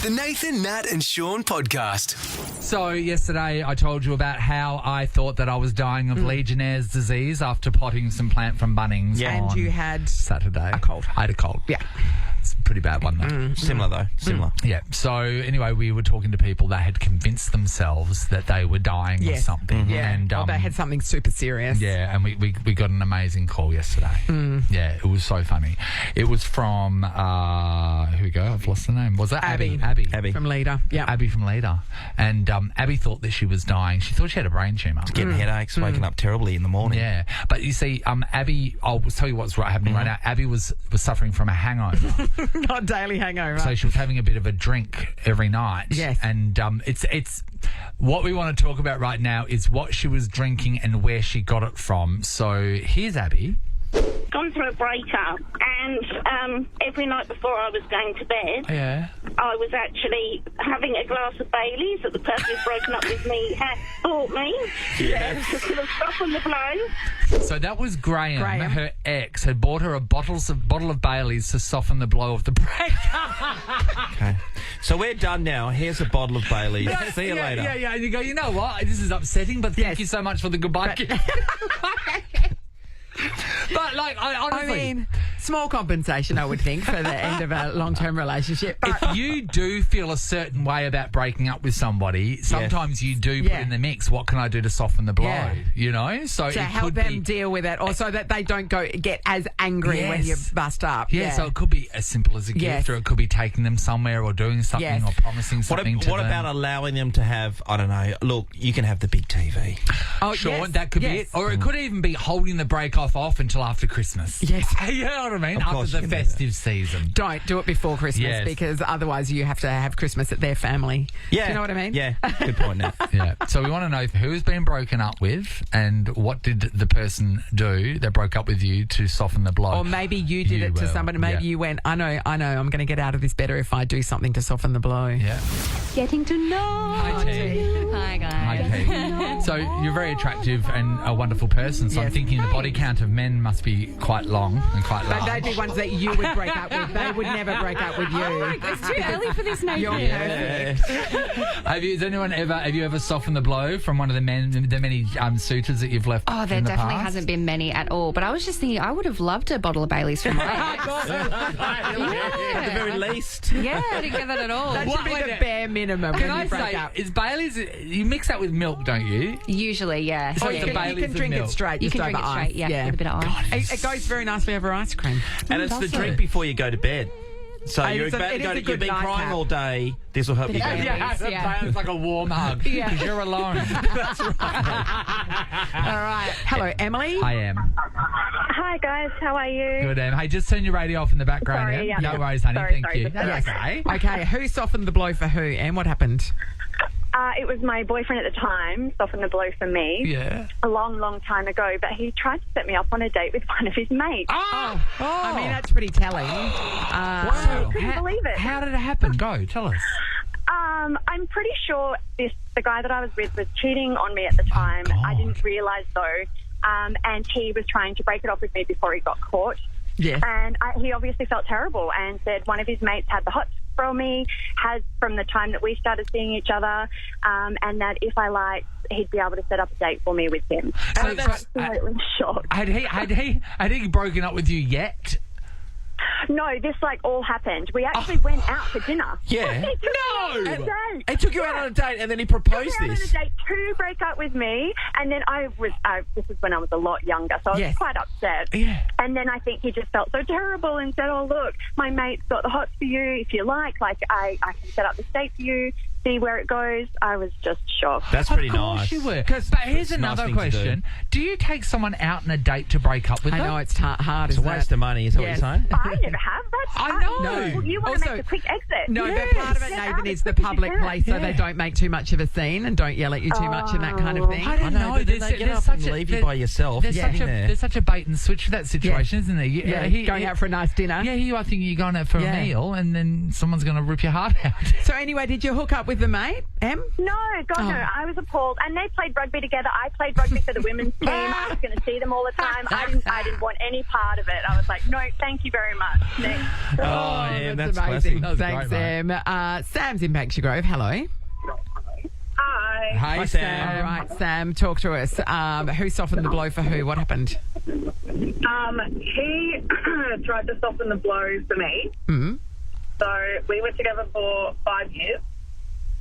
The Nathan, Nat and Shaun podcast. So yesterday I told you about how I thought that I was dying of Legionnaire's disease after potting some plant from Bunnings And on you had Saturday. a cold. I had a cold. Yeah. It's a pretty bad one though. Similar though. Similar. Yeah. So anyway, we were talking to people that had convinced themselves that they were dying of Yes. something. Yeah. And they had something super serious. yeah, and we got an amazing call yesterday. Yeah, it was so funny. It was from here we go. I've lost the name. Was that Abby? Abby. From Leader. Yeah. Abby from Leader. And Abby thought that she was dying. She thought she had a brain tumour. Getting headaches, waking up terribly in the morning. Yeah, but you see, Abby, I'll tell you what's happening right now. Abby was suffering from a hangover. Not daily hangover. So she was having a bit of a drink every night. Yes. And it's what we want to talk about right now is what she was drinking and where she got it from. So here's Abby. Gone through a breakup, and every night before I was going to bed, Yeah. I was actually having a glass of Baileys that the person who's broken up with me had bought me. Yeah. To sort of soften the blow. So that was Graham. Graham. Her ex, had bought her a bottle of Baileys to soften the blow of the breakup. Okay. So we're done now. Here's a bottle of Bailey's. See you later. Yeah. And you go, you know what? This is upsetting, but thank you so much for the goodbye gift. But, like, I honestly... I mean, small compensation, I would think, for the end of a long-term relationship. But if you do feel a certain way about breaking up with somebody, sometimes you do put Yeah. in the mix, what can I do to soften the blow? Yeah. You know? So to it help could them be, deal with it, or so that they don't get as angry when you Yes. bust up. Yeah, so it could be as simple as a gift, Yes. or it could be taking them somewhere or doing something Yes. or promising something to What them. about allowing them to have, I don't know, look, you can have the big TV. Oh, Sure, yes, that could be yes. it. Or it could even be holding the break off until after Christmas. Yes. You know what I mean? Of After course the you can do that. festive season. Don't do it before Christmas Yes. because otherwise you have to have Christmas at their family. Yeah. Do you know what I mean? Yeah. Good point, Nat. Yeah. So we want to know who's been broken up with and what did the person do that broke up with you to soften the blow. Or maybe you did it to somebody. Maybe you went, I know, I'm going to get out of this better if I do something to soften the blow. Yeah. Getting to know. Hi, T. Hi, guys. Hi, T. So you're very attractive and a a wonderful person. So I'm Yes. thinking the body count of men must be quite long and quite But large. they'd be ones that you would break up with. They would never break up with you. It's too early for this, Nathan. You're perfect. Have you ever softened the blow from one of the many suitors that you've left? Oh, there in the definitely past? hasn't been many at all. But I was just thinking, I would have loved a bottle of Baileys from my ex. At the very least. Yeah, I didn't get that at all. That should be the bare minimum Can when I you break say, up. is Bailey's? You mix that with milk, don't you? Usually, yeah. So Oh, it's you a can, Baileys you can drink and it milk. straight, You just can drink over it ice. straight, yeah, with a bit of ice. It goes very nicely over ice cream. And it's the does drink it? before you go to bed. So It you're is a- about it to go is a to, you've good been crying nightcap. all day. This will help you go to Baileys. bed. Yeah. It's like a warm hug because Yeah. you're alone. All right. Hello, Emily. I am. Hi guys, how are you? Good, Em. Hey, just turn your radio off in the background, Sorry, Em. yeah. No worries, honey. Sorry, Thank you. but That's that's okay. Okay, who softened the blow for who, Em? What happened? It was my boyfriend at the time, softened the blow for me. Yeah. A long time ago, but he tried to set me up on a date with one of his mates. Oh! I mean, that's pretty telling. Wow. couldn't believe it. How did it happen? Go, tell us. I'm pretty sure the guy that I was with was cheating on me at the time. God. I didn't realise though, and he was trying to break it off with me before he got caught. Yeah. And he obviously felt terrible and said one of his mates had the hots from me, has from the time that we started seeing each other, and that if I liked, he'd be able to set up a date for me with him. So And I was absolutely shocked. Had he broken up with you yet? No, this all happened. We actually went out for dinner. Yeah. He took me out on a And- date. He took you out on a date and then he proposed Took me out this. on a date to break up with me, and then this was when I was a lot younger, so I was Yes. quite upset. Yeah. And then I think he just felt so terrible and said, "Oh look, my mate's got the hots for you. If you like I can set up this date for you. See where it goes." I was just shocked. That's pretty Of course nice. you were. But here's It's a nice another thing to do. question. Do you take someone out on a date to break up with I them? know it's hard. It's a waste of money, is that what you're Yes. saying? I never have. That's I fun. know. No. Well, you want to Also- make a quick exit. No, Yes. but part of it, Get Nathan, out is as the quick as you public can. place so Yeah. they don't make too much of a scene and don't yell at you too much and that kind of thing. I don't know. but then There's they get up such and leave you by yourself. There's, You're such a, sitting there. there's such a bait and switch for that situation, isn't there? Yeah, going out for a nice dinner. Yeah, I think you're going out for Yeah. a meal and then someone's going to rip your heart out. So anyway, did you hook up with the mate, Em? No, God, no. I was appalled. And they played rugby together. I played rugby for the women's team. I was going to see them all the time. I didn't want any part of it. I was like, no, thank you very much. Next. yeah, that's amazing. classic. Thanks, Sam. Sam's in Banksia Grove. Hello. Hi. Hi, Sam. All right, Sam, talk to us. Who softened the blow for who? What happened? He tried to soften the blow for me. Mm-hmm. So we were together for 5 years.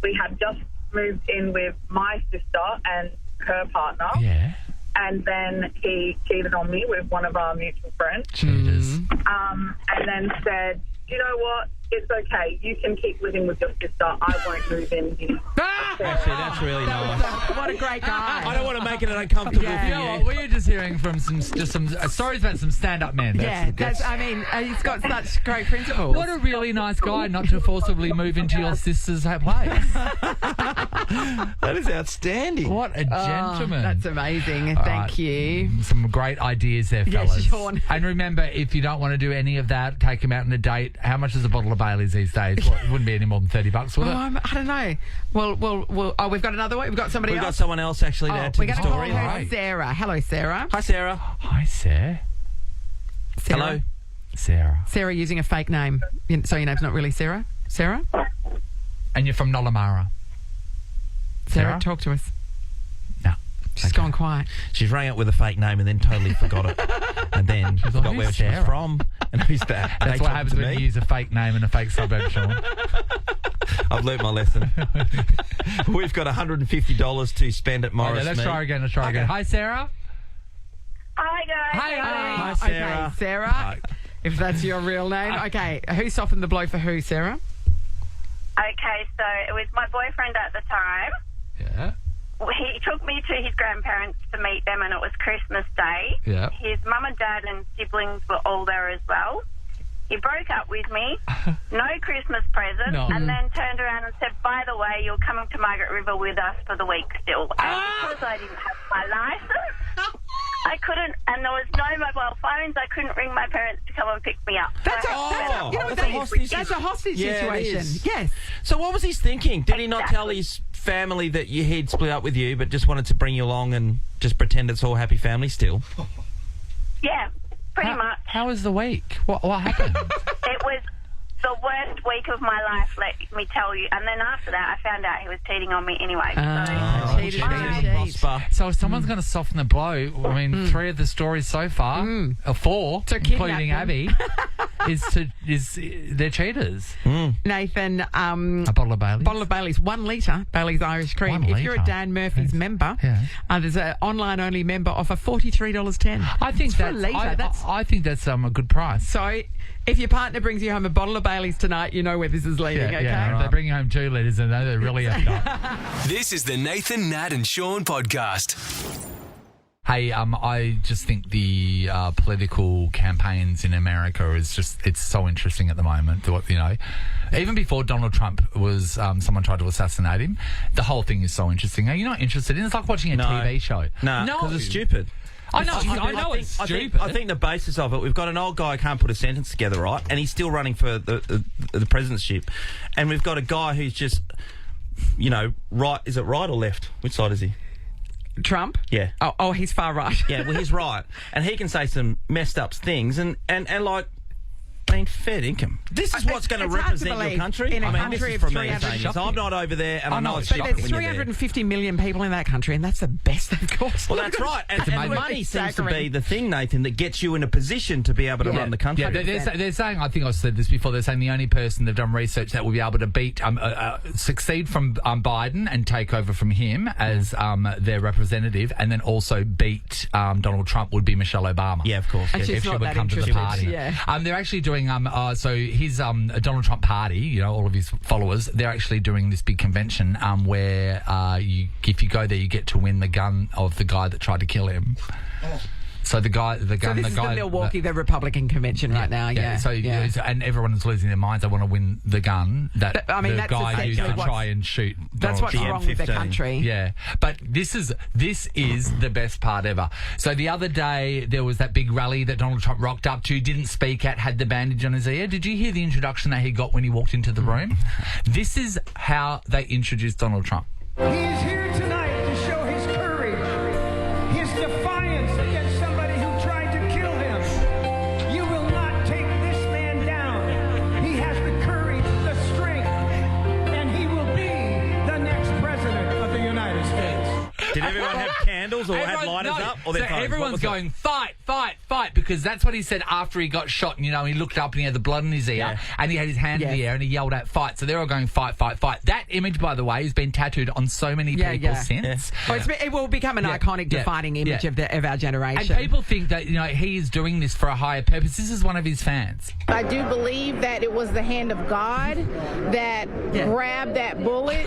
We had just moved in with my sister and her partner. Yeah. And then he cheated on me with one of our mutual friends. Cheaters. And then said, you know what? It's okay. You can keep living with your sister. I won't move in here. Actually, that's really nice. What a great guy. I don't want to make it uncomfortable Yeah. for You know you. what? We were just hearing from some stories about some stand-up men. He's got such great principles. What a really nice guy not to forcibly move into your sister's place. That is outstanding. What a gentleman. That's amazing. All Thank right. you. Some great ideas there, Yes, fellas. Sean. And remember, if you don't want to do any of that, take him out on a date. How much is a bottle of Baileys these days? Well, it wouldn't be any more than $30, would it? I don't know. Well, we've got another one. We've got somebody We've got else. someone else actually to add to we're the going to call story. her Right. Sarah. Hello, Sarah. Hi, Sarah. Hi, Sarah. Sarah. Hello. Sarah. Sarah using a fake name. So your name's not really Sarah? Sarah? And you're from Nollamara. Sarah, Sarah? talk to us. No. She's gone quiet. She's rang up with a fake name and then totally forgot it. And then she forgot who's where she was Sarah? from and who's that. That's They what talking happens to when me. you use a fake name and a fake suburb, Sean. I've learnt my lesson. We've got $150 to spend at Morris. Let's try again. Hi, Sarah. Hi, guys. Hi, honey. Hi, Sarah. Okay, Sarah. If that's your real name. Okay, who softened the blow for who, Sarah? Okay, so it was my boyfriend at the time. Yeah. He took me to his grandparents to meet them, and it was Christmas Day. Yeah. His mum and dad and siblings were all there as well. He broke up with me, no Christmas present, No. and then turned around and said, by the way, you're coming to Margaret River with us for the week still. And because I didn't have my license, I couldn't, and there was no mobile phones, I couldn't ring my parents to come and pick me up. That's So a, I that's had a, you know what that's a that is? hostage- That's a hostage Yeah, it situation. is. Yes. So what was he thinking? Did he not Exactly. tell his family that he'd split up with you but just wanted to bring you along and just pretend it's all happy family still? Yeah, pretty much. How was the week? What happened? It was the worst week of my life, let me tell you. And then after that, I found out he was cheating on me anyway. Cheated, Cheating, cheated. prosper. So if someone's going to soften the blow, I mean, 3 of the stories so far, or 4, To kidnap including them. Abby, is they're cheaters. Nathan, A bottle of Baileys. bottle of Baileys, 1 litre, Baileys Irish Cream. 1 If you're a litre. Dan Murphy's member, Yeah. there's an online-only member offer $43.10. I think It's for a that's litre. I think that's a good price. So if your partner brings you home a bottle of Baileys tonight, you know where this is leading, okay? If they bring you home 2 litres, and they're really effed up. This is the Nathan, Nat and Sean podcast. Hey, I just think the political campaigns in America it's so interesting at the moment. Even before Donald Trump was, someone tried to assassinate him, the whole thing is so interesting. Are you not interested in it? It's like watching a No. TV show. No, because it's stupid. I know it's stupid. I think the basis of it, we've got an old guy who can't put a sentence together, right? And he's still running for the presidencyship. And we've got a guy who's just, right. Is it right or left? Which side is he? Trump? Yeah. Oh, he's far right. Yeah, well, he's right. And he can say some messed up things and like, I mean, fair income. This is what's going to it's hard to represent your believe country. in a I mean, country this is of from me 300 saying this. I'm not over there, and I know it's But shocking there's when you're there. 350 million people in that country, and that's the best they've got. Well, that's right. And amazing. money seems to be Staggering. the thing, Nathan, that gets you in a position to be able to run the country. Yeah, they're saying, I think I said this before, they're saying the only person they've done research that will be able to beat, succeed from Biden and take over from him as their representative, and then also beat Donald Trump would be Michelle Obama. Yeah, of course. And Yeah. she's If she not would that come to the interested, party. yeah. They're actually doing, so his Donald Trump party, all of his followers, they're actually doing this big convention where if you go there, you get to win the gun of the guy that tried to kill him. So the guy, the gun, So this the is guy, the Milwaukee, the Republican convention right now. Yeah. So and everyone's losing their minds. They want to win the gun that I mean, the that's guy used to essentially try and shoot. That's Donald what's Trump. wrong with the PM15. country. Yeah, but this is the best part ever. So the other day there was that big rally that Donald Trump rocked up to, didn't speak at, had the bandage on his ear. Did you hear the introduction that he got when he walked into the room? This is how they introduced Donald Trump. He is here tonight to show his courage, his defiance against somebody who tried to kill him. You will not take this man down. He has the courage, the strength, and he will be the next president of the United States. Did everyone have candles or had lighters up? Or so their phones? What everyone's was it? going, fight, fight, fight, because that's what he said after he got shot. And, you know, he looked up and he had the blood in his ear and he had his hand in the air and he yelled out, fight. So they're all going, fight, fight, fight. That image, by the way, has been tattooed on so many people since. Oh, it will become an iconic, defining image of our generation. And people think that, you know, he is doing this for a higher purpose. This is one of his fans. I do believe that it was the hand of God that grabbed that bullet.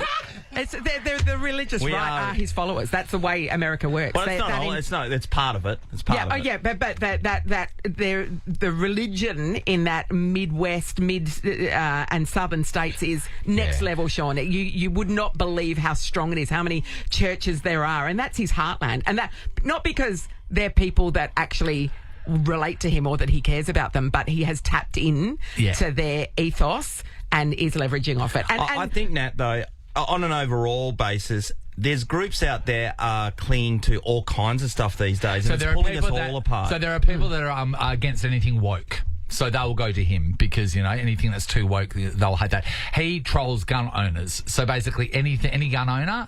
They're the religious right are his followers. That's the way America works. Well, it's it's part of it. It's part of it. But the religion in that Midwest, and southern states is next level, Sean. You would not believe how strong it is, how many churches there are, and that's his heartland. And that not because they're people that actually relate to him or that he cares about them, but he has tapped in to their ethos and is leveraging off it. And I think, Nat, though, on an overall basis, there's groups out there clinging to all kinds of stuff these days, and it's pulling us all apart. So there are people that are against anything woke. So they will go to him because, you know, anything that's too woke, they'll hate that. He trolls gun owners. So basically any gun owner,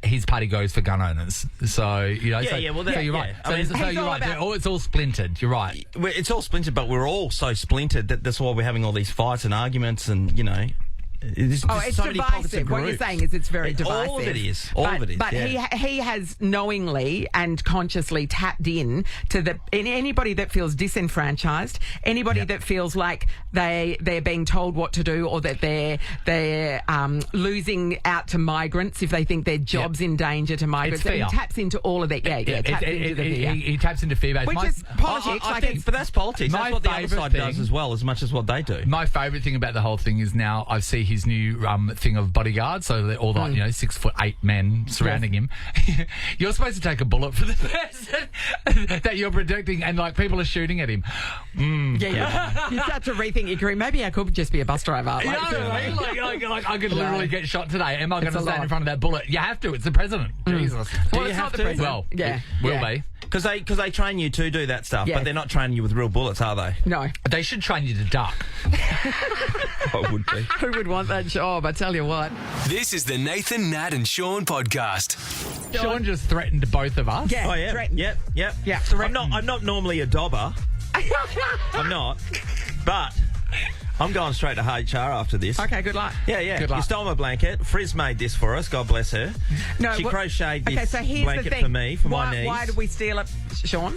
his party goes for gun owners. So, you know, so you're right. So you're right. It's all splintered. You're right. It's all splintered, but we're all so splintered that that's why we're having all these fights and arguments and, you know... It's so divisive. What you're saying is it's very divisive. All of it is. All of it is. But he has knowingly and consciously tapped in to anybody that feels disenfranchised, anybody that feels like they're being told what to do, or that they're losing out to migrants if they think their job's in danger to migrants. It's fear. He taps into all of that. He taps into fear. Which is politics. But that's politics. That's what the other side does as well, as much as what they do. My favourite thing about the whole thing is now I see his new thing of bodyguards, so all the 6'8" men surrounding him. You're supposed to take a bullet for the person that you're protecting, and like people are shooting at him. You start to rethink your career. Maybe I could just be a bus driver. Like, I could literally get shot today. Am I going to stand in front of that bullet? You have to. It's the president. Jesus. Well, it's not the president. Well, it will be. Because they train you to do that stuff, but they're not training you with real bullets, are they? No. They should train you to duck. I would be. Who would want that job? I tell you what. This is the Nathan, Nat and Shaun podcast. Sean just threatened both of us. Yeah, Oh, yeah. threatened. Yep. Yeah. I'm not normally a dobber. I'm not. But I'm going straight to HR after this. Okay, good luck. Yeah. Good luck. You stole my blanket. Frizz made this for us. God bless her. No, she crocheted this so here's blanket the thing. for me, for my knees. Why did we steal it, Sean?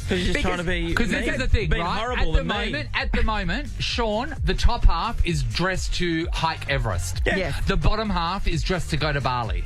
Because you're just trying to be... Because this is the thing, being right? horrible At the moment, Sean, the top half is dressed to hike Everest. Yeah. Yes. The bottom half is dressed to go to Bali.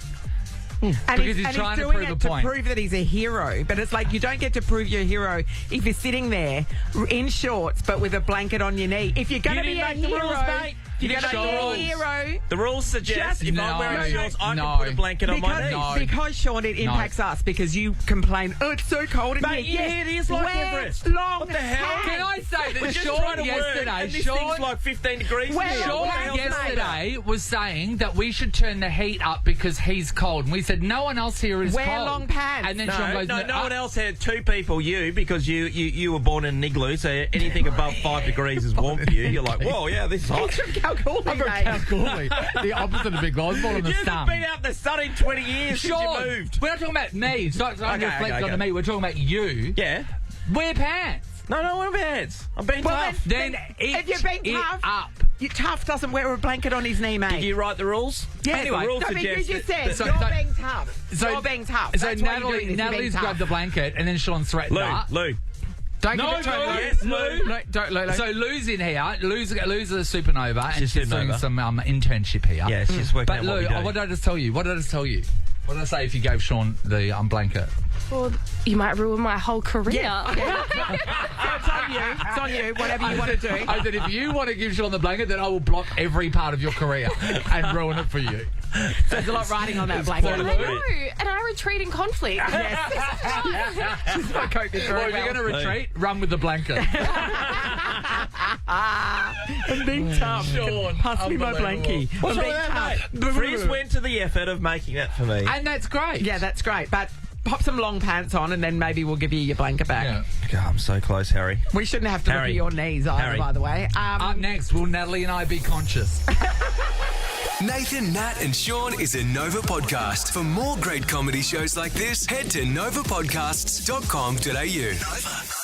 And Because he's trying to doing prove it a point. to prove that he's a hero. But it's like you don't get to prove you're a hero if you're sitting there in shorts but with a blanket on your knee. If you're going to be a didn't make the hero, rules, mate. you're going to be a rules. hero. The rules suggest if I'm wearing shorts, I no. can put a blanket on my knees. Because, Sean, it impacts us because you complain, it's so cold in Mate, here. it is like wear Everest. long What the hell? pants. Can I say that We're just Sean trying to yesterday, work, and this thing's like 15 degrees Well, here. Sean What the hell's this yesterday was saying that we should turn the heat up because he's cold. And we said, no one else here is Wear cold. long pants. And then Sean goes, No one else had two people, you, because you were born in an igloo, so anything above 5 degrees is warm for you. You're like, whoa, yeah, this is hot. Kalgoorlie, I'm from mate. Kalgoorlie. The opposite of Big Law. I was born in the You sun. haven't been out in the sun in 20 years since Sean, you moved. we're not talking about me. So don't reflect onto me. We're talking about you. Yeah. Wear pants. No, wear pants. I'm being tough. Then if you're being tough, up. Tough doesn't wear a blanket on his knee, mate. Did you write the rules? Yes. Anyway, the rules No, but you suggest just said so- you're so- being tough. You're being tough. So That's why you're doing this. You're Natalie's being grabbed the tough. blanket and then Sean threatened her. Lou. Don't No, give it to no, Lou. yes, Lou. No, don't, Lou. So Lou's in here. Lou's a supernova and She's she's doing supernova. some internship here. Yeah, she's working But out what Lou, we do. what did I just tell you? What did I say if you gave Sean the blanket? Well, you might ruin my whole career. So it's on you. It's on you. Whatever you want to do. I said, if you want to give Sean the blanket, then I will block every part of your career and ruin it for you. So there's a lot riding on that blanket. I know, and I retreat in conflict. She's not coping very Well, if you're going to retreat, run with the blanket. I'm being tough. Sean, Pass me my unbelievable. blankie. What's I'm wrong being with that, tough. mate? Frizz went to the effort of making that for me. And that's great. Yeah, that's great. But pop some long pants on and then maybe we'll give you your blanket back. Yeah. God, I'm so close, Harry. We shouldn't have to look Harry. at your knees either, Harry. by the way. Up next, will Natalie and I be conscious? Nathan, Nat and Sean is a Nova podcast. For more great comedy shows like this, head to novapodcasts.com.au. Nova.